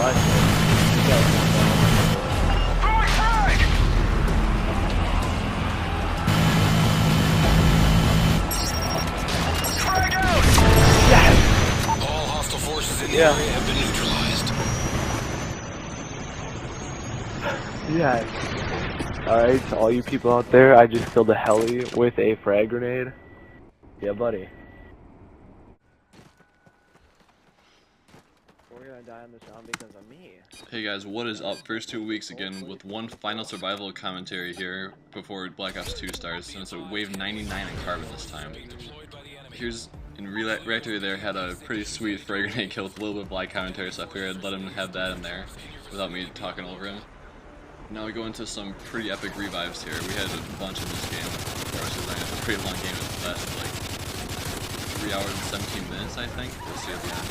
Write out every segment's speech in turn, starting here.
All hostile forces in the area have been neutralized. Yes. Alright, to all you people out there, I just killed a heli with a frag grenade. Yeah, buddy. We're gonna die on this round because of me. Hey guys, what is up? First 2 weeks again with one final survival commentary here before Black Ops 2 starts, and it's a wave 99 in carbon this time. Here's in Reactor there had a pretty sweet frag grenade kill with a little bit of black commentary, so I figured I'd let him have that in there without me talking over him. Now we go into some pretty epic revives here. We had a bunch in this game, of course, because it's a pretty long game. It lasted like 3 hours and 17 minutes, I think. We'll see at the end.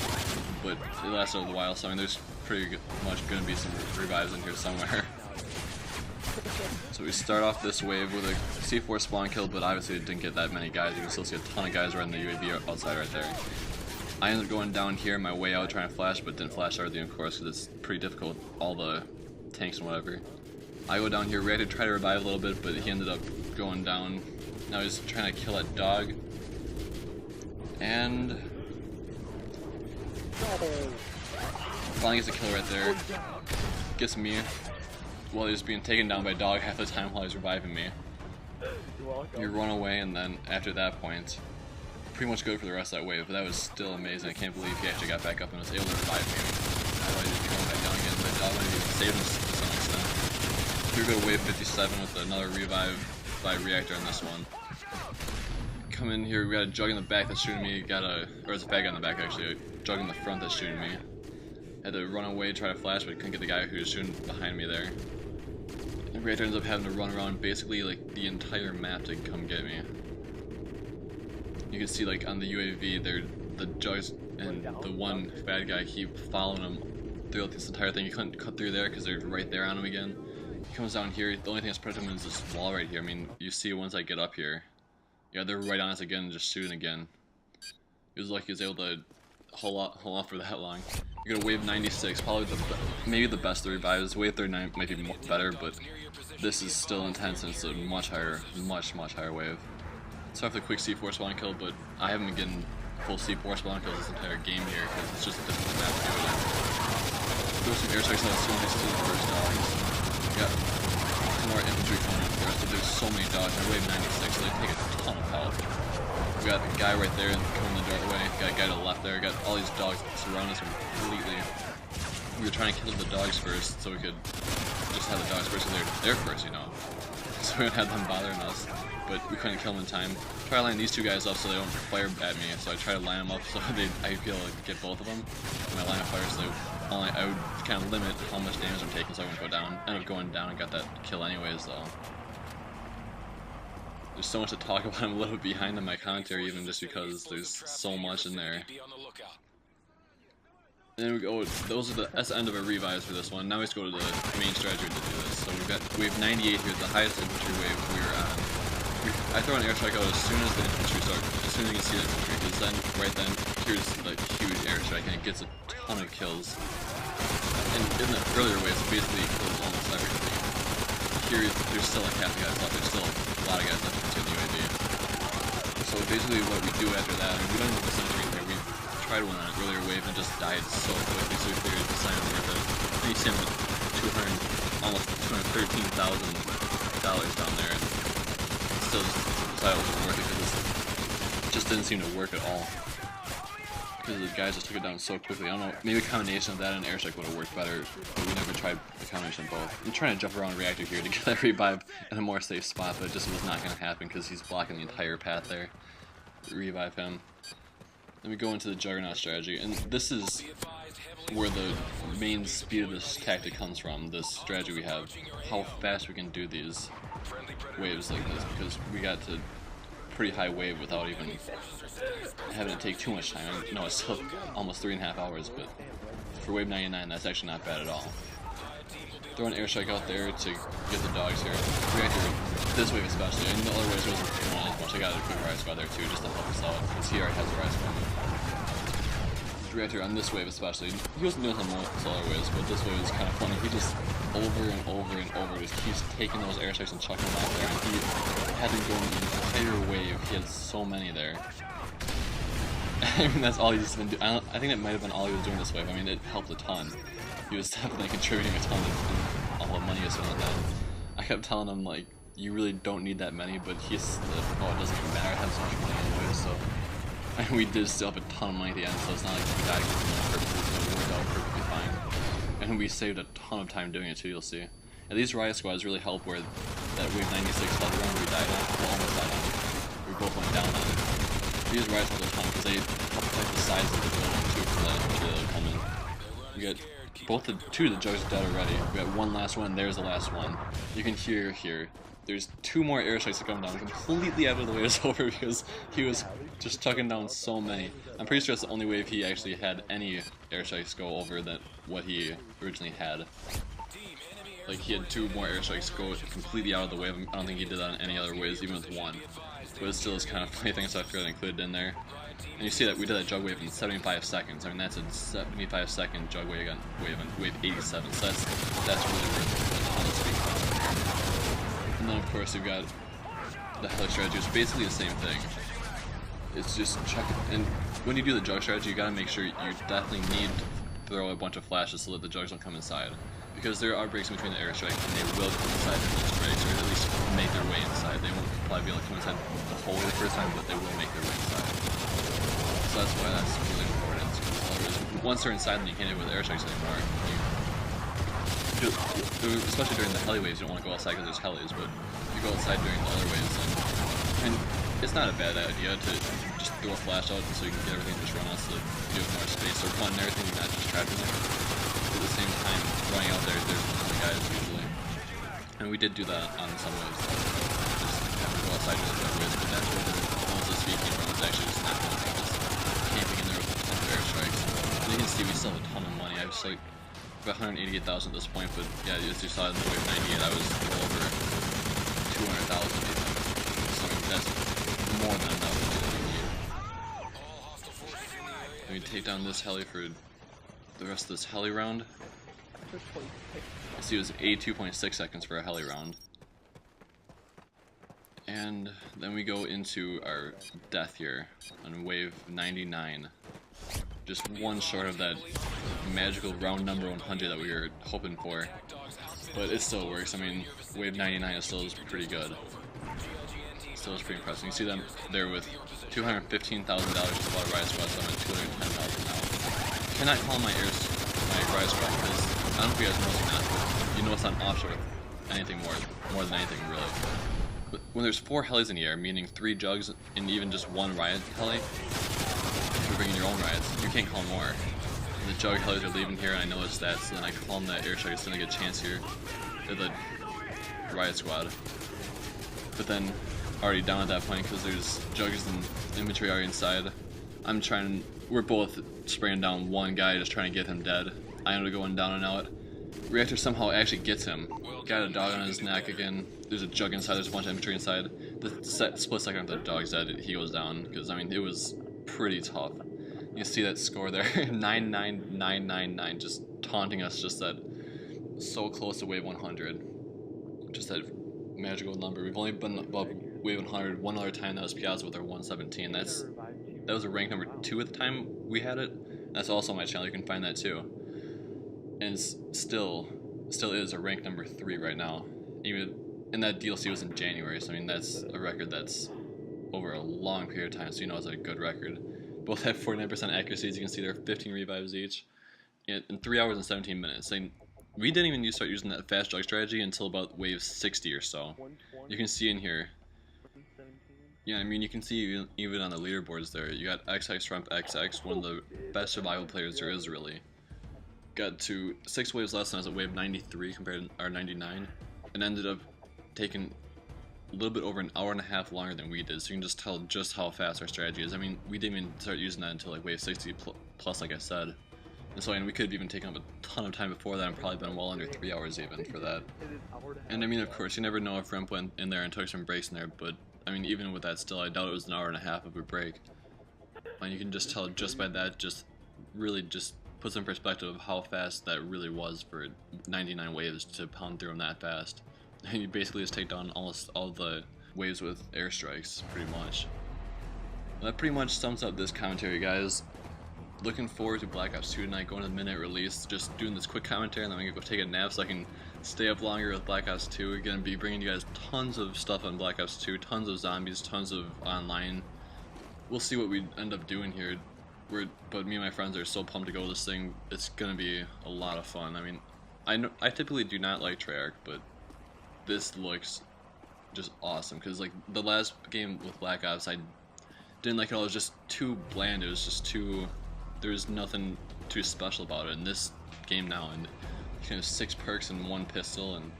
But it lasted a while, so I mean, there's pretty much going to be some revives in here somewhere. So we start off this wave with a C4 spawn kill, but obviously it didn't get that many guys. You can still see a ton of guys riding the UAV outside right there. I ended up going down here my way out trying to flash, but didn't flash hardly, of course, because it's pretty difficult, all the tanks and whatever. I go down here, Reactor tried to revive a little bit, but he ended up going down. Now he's trying to kill that dog. And finally gets a kill right there. Gets me while he's being taken down by a dog half the time while he's reviving me. You run away, and then after that point, pretty much good for the rest of that wave, but that was still amazing. I can't believe he actually got back up and was able to revive me. I thought he was going back down again, but that dog might even saved him to some extent. Here we go to wave 57 with another revive by Reactor on this one. Come in here, we got a jug in the back that's shooting me, or it's a bad guy in the back actually, a jug in the front that's shooting me. Had to run away, try to flash, but couldn't get the guy who was shooting behind me there. And Reactor ends up having to run around basically like the entire map to come get me. You can see like on the UAV, the jugs and the one bad guy keep following him throughout this entire thing. You couldn't cut through there because they're right there on him again. He comes down here, the only thing that's protecting him is this wall right here. I mean, you see once I get up here. Yeah, they're right on us again and just shooting again. It was like he was able to hold off for that long. You're gonna wave 96, probably maybe the best of the revives. Wave 39 might be better, but this is still intense and it's a much higher wave. So I have the quick C4 spawn kill, but I haven't been getting full C4 spawn kills this entire game here because it's just a difficult map to do it in. There's some air strikes that was so nice to see the first dogs. We got some more infantry coming in for us, but there's so many dogs. I wave 96, so they take a ton of health. We got a guy right there coming the doorway. Got a guy to the left there. Got all these dogs surrounding us completely. We were trying to kill the dogs first, so we could just have the dogs first, so they're first, you know. So we don't have them bothering us, but we couldn't kill them in time. Try to line these two guys up so they don't fire at me. So I try to line them up so I feel like get both of them. And I line up fire, so I would kind of limit how much damage I'm taking, so I wouldn't go down. Ended up going down and got that kill anyways, though. There's so much to talk about. I'm a little bit behind on my commentary, even just because there's so much in there. And then we go, that's the end of our revives for this one. Now we just go to the main strategy to do this. So we've got wave 98 here, the highest infantry wave we were on. I throw an airstrike out as soon as the infantry start, as soon as you can see the infantry, because then, right then, here's the huge airstrike and it gets a ton of kills. And in the earlier waves, it basically kills almost everything. Here, there's still like half the guys left, there's still a lot of guys left to the UAV. So basically what we do after that, I mean, we don't even listen to anything, we tried one on an earlier wave and just died so quickly, so we figured this time worth it. And you see him with almost $213,000 down there, and still decided it wasn't worth it because it just didn't seem to work at all. Because the guys just took it down so quickly. I don't know, maybe a combination of that and airstrike would have worked better, but we never tried a combination of both. I'm trying to jump around Reactor here to get that revive in a more safe spot, but it just was not going to happen because he's blocking the entire path there. Revive him. Then we go into the Juggernaut strategy, and this is where the main speed of this tactic comes from, this strategy we have. How fast we can do these waves like this, because we got to pretty high wave without even having to take too much time. I know it's still almost 3.5 hours, but for wave 99 that's actually not bad at all. Throw an airstrike out there to get the dogs here. Reactor, this wave especially, and the other waves wasn't doing as much. I got a quick rise spot there too just to help us out, because he already has a rise spot. Reactor on this wave especially. He wasn't doing some most other waves, but this wave was kind of funny. He just over and over and over just keeps taking those airstrikes and chucking them out there. And he had them going the entire wave. He had so many there. I mean, that's all he's been doing. I think that might have been all he was doing this wave. I mean, it helped a ton. He was definitely contributing a ton in all the money he was spending on that. I kept telling him, like, you really don't need that many, but he's oh, it doesn't even matter. I have so much money anyway, so. And we did still have a ton of money at the end, so it's not like we died because it worked out perfectly fine. And we saved a ton of time doing it too, you'll see. And these riot squads really help where that wave 96 health round we died on, we almost died on it. We both went down on it. These riot squads are a ton because they help protect the sides of the building too for the come in. We got both two of the jugs dead already. We got one last one, there's the last one. You can hear here. There's two more airstrikes that come down completely after the wave is over because he was just chucking down so many. I'm pretty sure it's the only wave he actually had any airstrikes go over than what he originally had. Like, he had two more airstrikes go completely out of the wave. I don't think he did that on any other waves, even with one. But it still is kind of funny thing, so I figured I included in there. And you see that we did that jug wave in 75 seconds. I mean, that's a 75-second jug wave on wave 87, so that's really worth it. And then of course we've got the heli strategy, which is basically the same thing. It's just chuck it, and when you do the jug strategy, you gotta make sure you definitely need to throw a bunch of flashes so that the jugs don't come inside. Because there are breaks between the airstrike, and they will come inside in those breaks, or at least make their way inside. They won't probably be able to come inside the whole way the first time, but they will make their way inside. So that's why that's really important, because otherwise, once they're inside, then you can't hit with airstrikes anymore. Especially during the heli waves, you don't want to go outside because there's helis, but if you go outside during the other waves, then, I mean, it's not a bad idea to just throw a flash out so you can get everything just run out so you have more space or fun and everything, you're not just trapped in there. At the same time, running out there, there's a ton of guys usually. And we did do that on some waves, just have to go outside during the waves, but that's where the most of the speed came from, was actually just not just camping in there with a ton of airstrikes. And you can see we still have a ton of money. I was like, about 188,000 at this point, but yeah, as you saw in the wave 98, I was well over 200,000 even. So that's more than enough that we need. Let me take down this heli for the rest of this heli round. I see it was 82.6 seconds for a heli round. And then we go into our death here on wave 99. Just one short of that magical round number 100 that we were hoping for, but it still works. I mean, wave 99 is still pretty good. Still is pretty impressive. You see them there with $215,000 just about riot squad, so I'm at $210,000 now. Cannot call my riot squad because I don't know if you guys know or not, but you know it's not offshore with anything more than anything really. But when there's 4 helis in the air, meaning 3 jugs and even just 1 riot heli, you're bringing your own riots, you can't call more. And the jug helis are leaving here, and I noticed that, so then I call them that airstrike is going to get a chance here for the riot squad. But then, already down at that point, because there's jugs and infantry already inside. We're both spraying down one guy, just trying to get him dead. I ended up going down and out. Reactor somehow actually gets him. Got a dog on his neck again. There's a jug inside, there's a bunch of infantry inside. The split second after the dog's dead, he goes down, because I mean, it was pretty tough. You see that score there, 99999, just taunting us, just that, so close to wave 100. Just that magical number. We've only been above wave 100 one other time, that was Piazza with our 117. That was a rank number 2 at the time we had it. That's also on my channel, you can find that too. And it's still is a rank number 3 right now. Even, and that DLC was in January, so I mean that's a record that's over a long period of time, so you know it's a good record. Both have 49% accuracy, as you can see there are 15 revives each in 3 hours and 17 minutes. And we didn't even start using that fast jug strategy until about wave 60 or so. You can see in here, yeah, I mean you can see even on the leaderboards there, you got XX Trump XX, one of the best survival players there is really. Got to 6 waves less than I was at wave 93 compared to our 99, and ended up taking a little bit over an hour and a half longer than we did, so you can just tell just how fast our strategy is. I mean, we didn't even start using that until like wave 60 plus, like I said. And so I mean, we could have even taken up a ton of time before that and probably been well under 3 hours even for that. And I mean, of course, you never know if Remp went in there and took some breaks in there, but I mean, even with that still, I doubt it was an hour and a half of a break. And you can just tell just by that, just really just puts in perspective of how fast that really was for 99 waves to pound through them that fast. And you basically just take down almost all the waves with airstrikes, pretty much. And that pretty much sums up this commentary, guys. Looking forward to Black Ops 2 tonight, going to the minute release, just doing this quick commentary, and then I'm gonna go take a nap so I can stay up longer with Black Ops 2. We're gonna be bringing you guys tons of stuff on Black Ops 2, tons of zombies, tons of online. We'll see what we end up doing here. But me and my friends are so pumped to go to this thing. It's gonna be a lot of fun. I mean, I typically do not like Treyarch, but this looks just awesome. Cause like the last game with Black Ops, I didn't like it all. It was just too bland. It was just too. There's nothing too special about it. In this game now, and you can have 6 perks and 1 pistol, and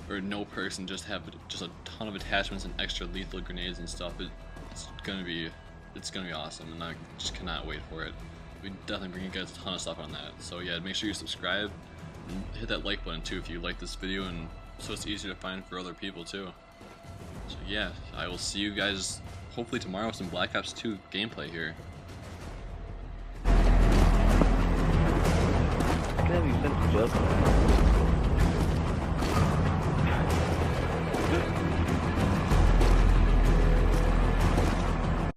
or no perks, and just have just a ton of attachments and extra lethal grenades and stuff. It's gonna be awesome, and I just cannot wait for it. We definitely bring you guys a ton of stuff on that. So yeah, make sure you subscribe and hit that like button too if you like this video, and so it's easier to find for other people too. So yeah, I will see you guys hopefully tomorrow with some Black Ops 2 gameplay here. Can I be sent to jail?